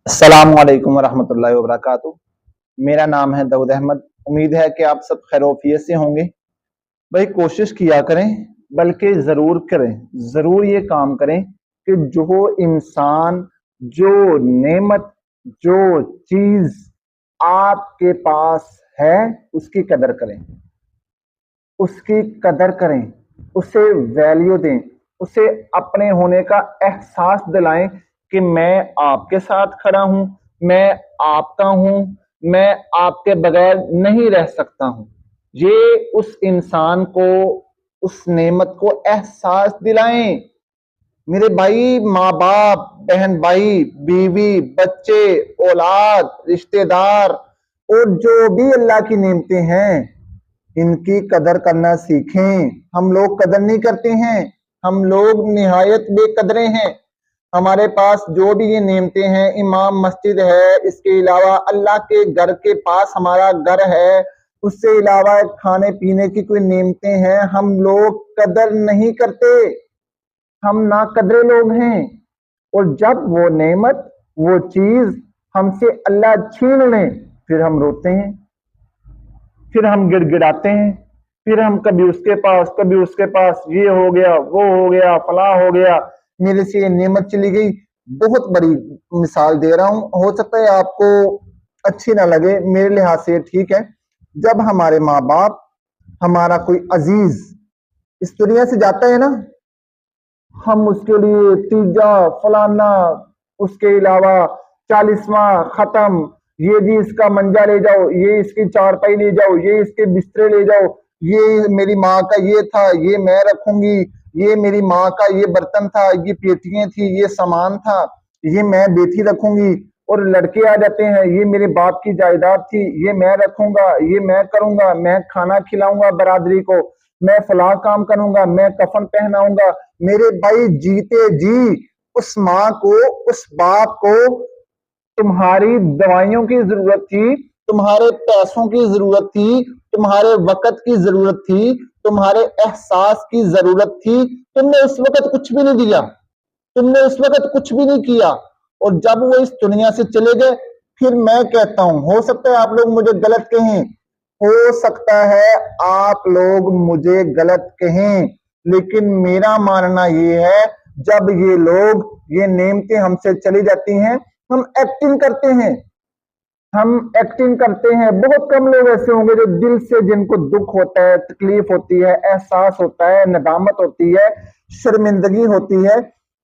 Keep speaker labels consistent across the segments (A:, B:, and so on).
A: अस्सलाम वालेकुम वरहमतुल्लाहि वबरकातुह। मेरा नाम है दाऊद अहमद। उम्मीद है कि आप सब खैरोफियत से होंगे। भाई कोशिश किया करें, बल्कि ज़रूर करें, ज़रूर ये काम करें कि जो इंसान, जो नेमत, जो चीज़ आपके पास है उसकी कदर करें, उसकी कदर करें, उसे वैल्यू दें, उसे अपने होने का एहसास दिलाएं कि मैं आपके साथ खड़ा हूं, मैं आपका हूं, मैं आपके बगैर नहीं रह सकता हूं। ये उस इंसान को, उस नेमत को एहसास दिलाएं। मेरे भाई, माँ बाप, बहन भाई, बीवी, बच्चे, औलाद, रिश्तेदार और जो भी अल्लाह की नेमतें हैं, इनकी कदर करना सीखें। हम लोग कदर नहीं करते हैं, हम लोग निहायत बेकदरे हैं। हमारे पास जो भी ये नेमतें हैं, इमाम मस्जिद है, इसके अलावा अल्लाह के घर के पास हमारा घर है, उससे अलावा खाने पीने की कोई नेमतें हैं, हम लोग कदर नहीं करते। हम ना कदरे लोग हैं। और जब वो नेमत, वो चीज हमसे अल्लाह छीन ले, फिर हम रोते हैं, फिर हम गिड़गिड़ाते हैं, फिर हम कभी उसके पास, कभी उसके पास, ये हो गया, वो हो गया, फला हो गया, मेरे से ये नेमत चली गई। बहुत बड़ी मिसाल दे रहा हूं, हो सकता है आपको अच्छी ना लगे, मेरे लिहाज से ठीक है। जब हमारे माँ बाप, हमारा कोई अजीज इस दुनिया से जाता है ना, हम उसके लिए तीजा फलाना, उसके अलावा 40वां खत्म, ये जी इसका मंजा ले जाओ, ये इसकी चारपाई ले जाओ, ये इसके बिस्तरे ले जाओ, ये मेरी माँ का ये था, ये मैं रखूंगी, ये मेरी माँ का ये बर्तन था, ये पेटियां थी, ये सामान था, ये मैं बेटी रखूंगी। और लड़के आ जाते हैं, ये मेरे बाप की जायदाद थी, ये मैं रखूंगा, ये मैं करूंगा, मैं खाना खिलाऊंगा बरादरी को, मैं फला काम करूंगा, मैं कफन पहनाऊंगा। मेरे भाई, जीते जी उस माँ को, उस बाप को तुम्हारी दवाइयों की जरूरत थी, तुम्हारे पैसों की जरूरत थी, तुम्हारे वक्त की जरूरत थी, तुम्हारे एहसास की जरूरत थी। तुमने उस वक्त कुछ भी नहीं दिया, तुमने उस वक्त कुछ भी नहीं किया। और जब वो इस दुनिया से चले गए, फिर मैं कहता हूं, हो सकता है आप लोग मुझे गलत कहें, हो सकता है आप लोग मुझे गलत कहें, लेकिन मेरा मानना ये है, जब ये लोग, ये नेमतें हमसे चली जाती हैं, हम एक्टिंग करते हैं, हम एक्टिंग करते हैं। बहुत कम लोग ऐसे होंगे जो दिल से, जिनको दुख होता है, तकलीफ होती है, एहसास होता है, नदामत होती है, शर्मिंदगी होती है,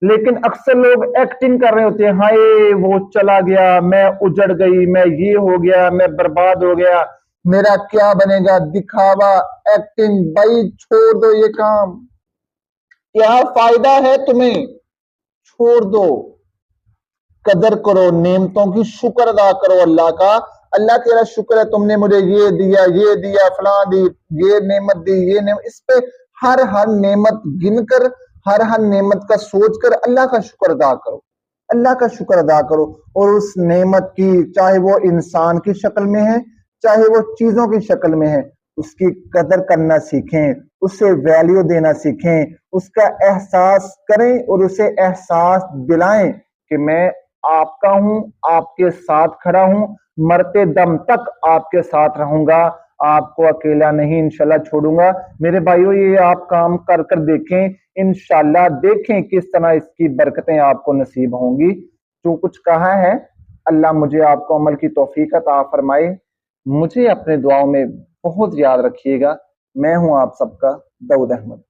A: लेकिन अक्सर लोग एक्टिंग कर रहे होते हैं। हाय वो चला गया, मैं उजड़ गई, मैं ये हो गया, मैं बर्बाद हो गया, मेरा क्या बनेगा, दिखावा, एक्टिंग। भाई छोड़ दो ये काम, क्या फायदा है तुम्हें, छोड़ दो। कदर करो नेमतों की, शुक्र अदा करो अल्लाह का। अल्लाह तेरा शुक्र है, तुमने मुझे ये दिया, ये दिया, फला दी, ये नेमत दी, ये नेमत। इस पे हर हर नेमत गिनकर, हर हर नेमत का सोचकर अल्लाह का शुक्र अदा करो, अल्लाह का शुक्र अदा करो। और उस नेमत की, चाहे वो इंसान की शक्ल में है, चाहे वो चीजों की शक्ल में है, उसकी कदर करना सीखें, उसे वैल्यू देना सीखें, उसका एहसास करें और उसे एहसास दिलाएं कि मैं आपका हूं, आपके साथ खड़ा हूं, मरते दम तक आपके साथ रहूंगा, आपको अकेला नहीं इंशाल्लाह छोड़ूंगा। मेरे भाइयों, ये आप काम कर कर देखें, इंशाल्लाह देखें किस तरह इसकी बरकतें आपको नसीब होंगी। जो कुछ कहा है, अल्लाह मुझे आपको अमल की तौफीक अता फरमाए। मुझे अपने दुआओं में बहुत याद रखिएगा। मैं हूं आप सबका दाऊद अहमद।